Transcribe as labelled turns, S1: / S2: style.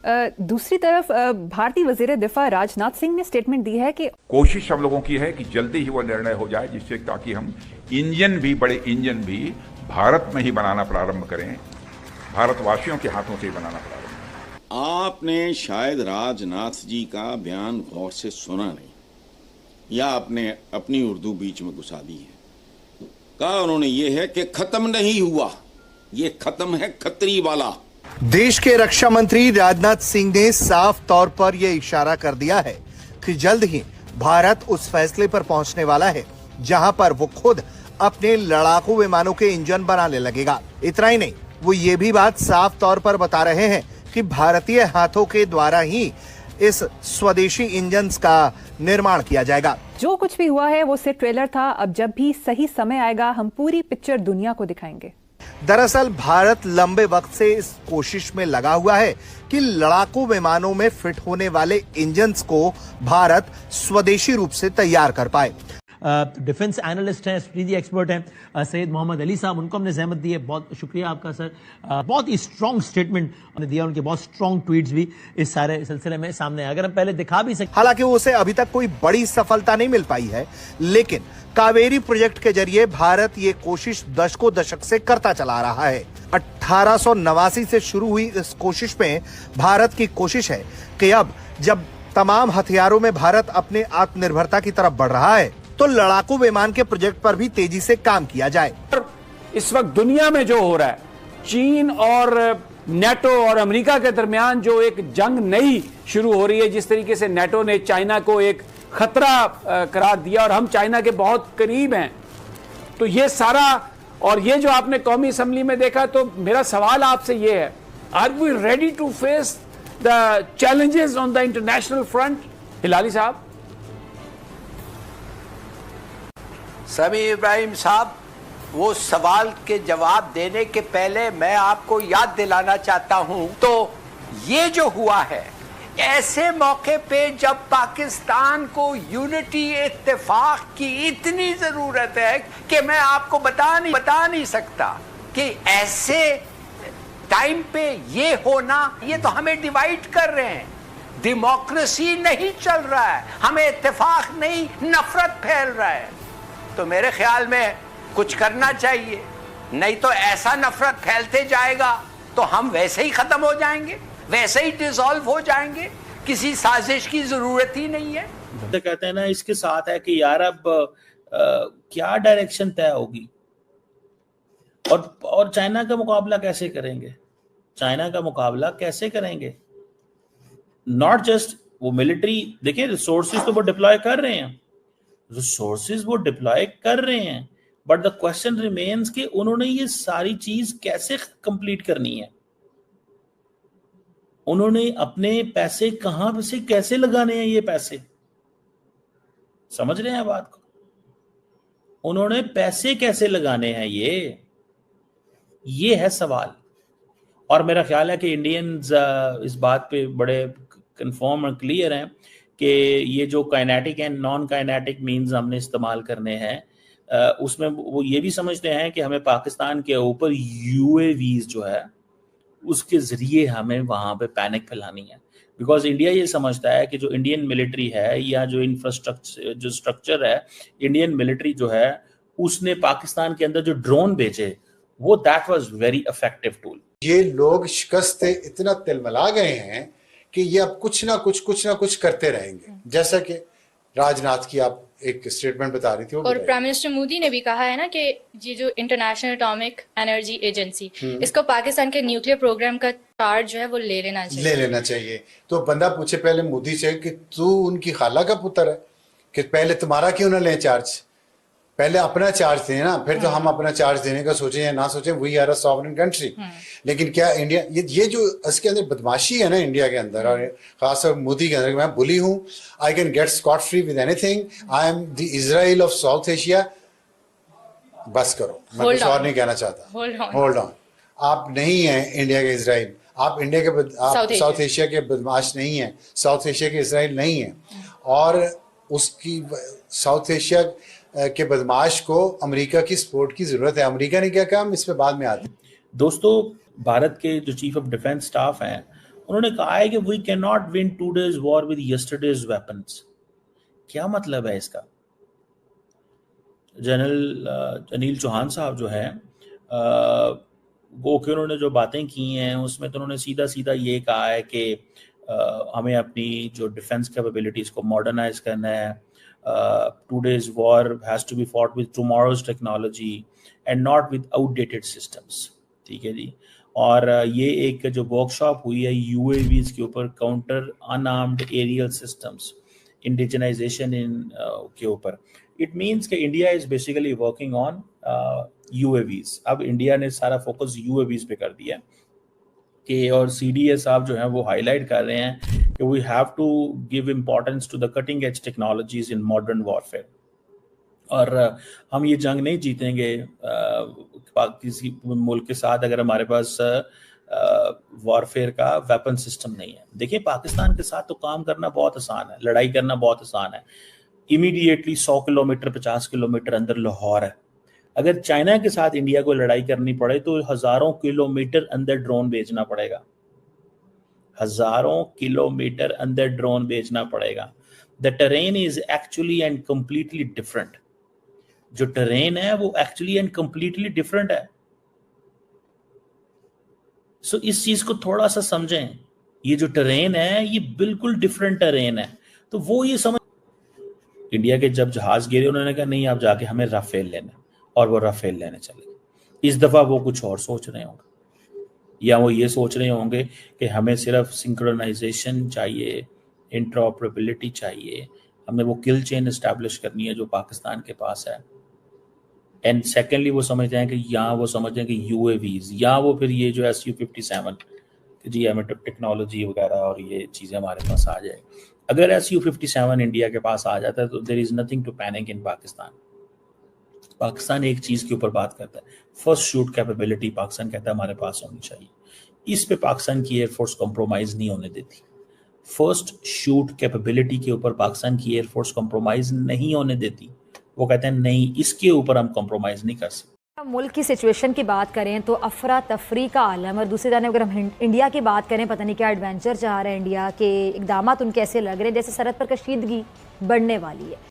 S1: दूसरी तरफ भारतीय वजीर दिफा राजनाथ सिंह ने स्टेटमेंट दी है कि
S2: कोशिश हम लोगों की है कि जल्दी ही वो निर्णय हो जाए, जिससे ताकि हम बड़े इंजन भी भारत में ही बनाना प्रारंभ करें, भारतवासियों के हाथों से ही बनाना प्रारंभ करें।
S3: आपने शायद राजनाथ जी का बयान गौर से सुना नहीं, या आपने अपनी उर्दू बीच में घुसा दी है। कहा उन्होंने ये है कि खत्म नहीं हुआ, ये खत्म है खतरी वाला।
S4: देश के रक्षा मंत्री राजनाथ सिंह ने साफ तौर पर यह इशारा कर दिया है कि जल्द ही भारत उस फैसले पर पहुंचने वाला है जहां पर वो खुद अपने लड़ाकू विमानों के इंजन बनाने लगेगा। इतना ही नहीं, वो ये भी बात साफ तौर पर बता रहे हैं कि भारतीय हाथों के द्वारा ही इस स्वदेशी इंजन्स का निर्माण किया जाएगा।
S1: जो कुछ भी हुआ है वो सिर्फ ट्रेलर था। अब जब भी सही समय आएगा हम पूरी पिक्चर दुनिया को दिखाएंगे।
S4: दरअसल भारत लंबे वक्त से इस कोशिश में लगा हुआ है कि लड़ाकू विमानों में फिट होने वाले इंजन्स को भारत स्वदेशी रूप से तैयार कर पाए।
S5: डिफेंस एनालिस्ट हैं, स्ट्रेटजी एक्सपर्ट हैं सैयद मोहम्मद अली साहब, उनको हमने जहमत दी है। बहुत शुक्रिया आपका सर। बहुत ही स्ट्रॉन्ग स्टेटमेंट उन्होंने दिया, उनके बहुत स्ट्रॉन्ग ट्वीट्स भी इस सारे सिलसिले में सामने आए। अगर हम पहले दिखा भी सकते,
S4: हालांकि उसे अभी तक कोई बड़ी सफलता नहीं मिल पाई है, लेकिन कावेरी प्रोजेक्ट के जरिए भारत ये कोशिश दशक से करता चला रहा है। 1889 से शुरू हुई इस कोशिश में भारत की कोशिश है कि अब जब तमाम हथियारों में भारत अपने आत्मनिर्भरता की तरफ बढ़ रहा है तो लड़ाकू विमान के प्रोजेक्ट पर भी तेजी से काम किया जाए।
S6: इस वक्त दुनिया में जो हो रहा है, चीन और नेटो और अमेरिका के दरमियान जो एक जंग नई शुरू हो रही है, जिस तरीके से नेटो ने चाइना को एक खतरा करार दिया और हम चाइना के बहुत करीब हैं, तो ये सारा और ये जो आपने कौमी असेंबली में देखा, तो मेरा सवाल आपसे ये है, are we ready to face the challenges on the international front? Hilali साहब।
S7: समी इब्राहिम साहब, वो सवाल के जवाब देने के पहले मैं आपको याद दिलाना चाहता हूं, तो ये जो हुआ है ऐसे मौके पे जब पाकिस्तान को यूनिटी इत्तेफाक की इतनी जरूरत है कि मैं आपको बता नहीं सकता कि ऐसे टाइम पे ये होना, ये तो हमें डिवाइड कर रहे हैं। डेमोक्रेसी नहीं चल रहा है, हमें इत्तेफाक नहीं, नफरत फैल रहा है। तो मेरे ख्याल में कुछ करना चाहिए, नहीं तो ऐसा नफरत फैलते जाएगा तो हम वैसे ही खत्म हो जाएंगे, वैसे ही डिसॉल्व हो जाएंगे, किसी साजिश की जरूरत ही नहीं है।
S8: तो कहते हैं ना, इसके साथ है कि यार अब क्या डायरेक्शन तय होगी और चाइना का मुकाबला कैसे करेंगे? चाइना का मुकाबला कैसे करेंगे? नॉट जस्ट वो मिलिट्री, देखिए रिसोर्सेज तो वो डिप्लॉय कर रहे हैं, बट द क्वेश्चन रिमेन्स कि उन्होंने ये सारी चीज कैसे कंप्लीट करनी है, उन्होंने अपने पैसे कहां से कैसे लगाने हैं, ये पैसे समझ रहे हैं बात को? उन्होंने पैसे कैसे लगाने हैं, ये है सवाल। और मेरा ख्याल है कि इंडियंस इस बात पे बड़े कंफर्म और क्लियर हैं कि ये जो kinetic and non kinetic means हमने इस्तेमाल करने हैं, उसमें वो ये भी समझते हैं कि हमें पाकिस्तान के ऊपर यूएवीज जो है उसके जरिए हमें वहां पे पैनिक फैलानी है। बिकॉज इंडिया ये समझता है कि जो इंडियन मिलिट्री है या जो इंफ्रास्ट्रक्चर जो स्ट्रक्चर है, इंडियन मिलिट्री जो है उसने पाकिस्तान के अंदर जो ड्रोन भेजे वो that was very effective tool.
S9: ये लोग शिकस्त से इतना तिलमिला गए हैं कि ये अब कुछ ना कुछ करते रहेंगे, जैसा कि राजनाथ की आप एक स्टेटमेंट बता रही थी। और
S10: प्राइम मिनिस्टर मोदी ने भी कहा है ना कि ये जो इंटरनेशनल एटॉमिक एनर्जी एजेंसी, इसको पाकिस्तान के न्यूक्लियर प्रोग्राम का चार्ज जो है वो ले लेना चाहिए। तो बंदा पूछे पहले मोदी से कि तू उनकी खाला का पुत्र है, कि पहले तुम्हारा क्यों ना ले चार्ज, पहले अपना चार्ज दें ना, फिर तो हम अपना चार्ज देने का सोचें या ना सोचें, we are a sovereign country. लेकिन क्या इंडिया ये जो इसके अंदर बदमाशी है ना इंडिया के अंदर और खासकर मोदी के अंदर, मैं बुली हूँ, I can get scot free with anything, I am the Israel of South Asia. बस करो, मैं कुछ और नहीं कहना चाहता। होल्ड ऑन, आप नहीं हैं इंडिया के इजराइल, आप इंडिया के आप साउथ एशिया के बदमाश नहीं है, साउथ एशिया के इजराइल नहीं है। और उसकी साउथ एशिया के बदमाश को अमेरिका की सपोर्ट की जरूरत है। अमेरिका ने क्या कहा, हम इस पे बाद में आते हैं।
S8: दोस्तों, भारत के जो चीफ ऑफ डिफेंस स्टाफ हैं उन्होंने कहा है कि we can not win today's war with yesterday's weapons. क्या मतलब है इसका? जनरल अनिल चौहान साहब जो है वो कि उन्होंने जो बातें की हैं उसमें तो उन्होंने सीधा सीधा ये कहा है कि हमें अपनी जो डिफेंस कैपेबिलिटीज़ को मॉडर्नाइज करना है। Today's war has to be fought with tomorrow's technology and not with outdated systems. ठीक है जी। और ये एक जो वर्कशॉप हुई है UAVs के ऊपर, counter unarmed aerial systems, indigenization इन के ऊपर, इट मीन्स कि India is basically working on UAVs। अब इंडिया ने सारा फोकस UAVs पे कर दिया कि, और CDA साहब जो हैं वो हाईलाइट कर रहे हैं कि we have to give importance to the cutting edge technologies in modern warfare. और हम ये जंग नहीं जीतेंगे किसी मुल्क के साथ अगर हमारे पास वॉरफेयर का वेपन सिस्टम नहीं है। देखिए पाकिस्तान के साथ तो काम करना बहुत आसान है, लड़ाई करना बहुत आसान है। इमीडिएटली 100 किलोमीटर 50 किलोमीटर अंदर लाहौर है। अगर चाइना के साथ इंडिया को लड़ाई करनी पड़े तो हजारों किलोमीटर अंदर ड्रोन भेजना पड़ेगा, हजारों किलोमीटर अंदर ड्रोन भेजना पड़ेगा। The terrain is actually and completely different. जो टेरेन है वो एक्चुअली एंड कंप्लीटली डिफरेंट है। सो इस चीज को थोड़ा सा समझें, ये जो टेरेन है ये बिल्कुल डिफरेंट टेरेन है। तो वो ये समझ, इंडिया के जब जहाज गिरे उन्होंने कहा नहीं आप जाके हमें राफेल लेना, और वो राफेल लेने चले गए। इस दफा वो कुछ और सोच रहे होंगे, या वो ये सोच रहे होंगे कि हमें सिर्फ सिंक्रोनाइजेशन चाहिए, इंटरऑपरेबिलिटी चाहिए, हमें वो किल चेन एस्टैब्लिश करनी है जो पाकिस्तान के पास है। एंड सेकेंडली वो समझ जाएं कि यहाँ वो समझ जाएं कि UAVs, या वो फिर ये जो SU-57 जी हमें टेक्नोलॉजी वगैरह और ये चीज़ें हमारे पास आ जाए। अगर SU-57 इंडिया के पास आ जाता है तो there is nothing to panic in Pakistan. Pakistan एक चीज़ के ऊपर बात करता है, फर्स्ट शूट कैपेबिलिटी पाकिस्तान कहता है हमारे पास होनी चाहिए। इस पे पाकिस्तान की एयरफोर्स कॉम्प्रोमाइज़ नहीं होने देती। फर्स्ट शूट कैपेबिलिटी के ऊपर पाकिस्तान की एयरफोर्स कॉम्प्रोमाइज़ नहीं होने देती। वो कहते हैं नहीं, इसके ऊपर हम कॉम्प्रोमाइज़ नहीं कर सकते।
S11: मुल्क की सिचुएशन की बात करें तो अफरा तफरी का आलम, और दूसरी जानब अगर हम इंडिया की बात करें, पता नहीं क्या एडवेंचर चाह रहे हैं इंडिया के, इकदाम उनके ऐसे लग रहे हैं जैसे सरहद पर कशीदगी बढ़ने वाली है।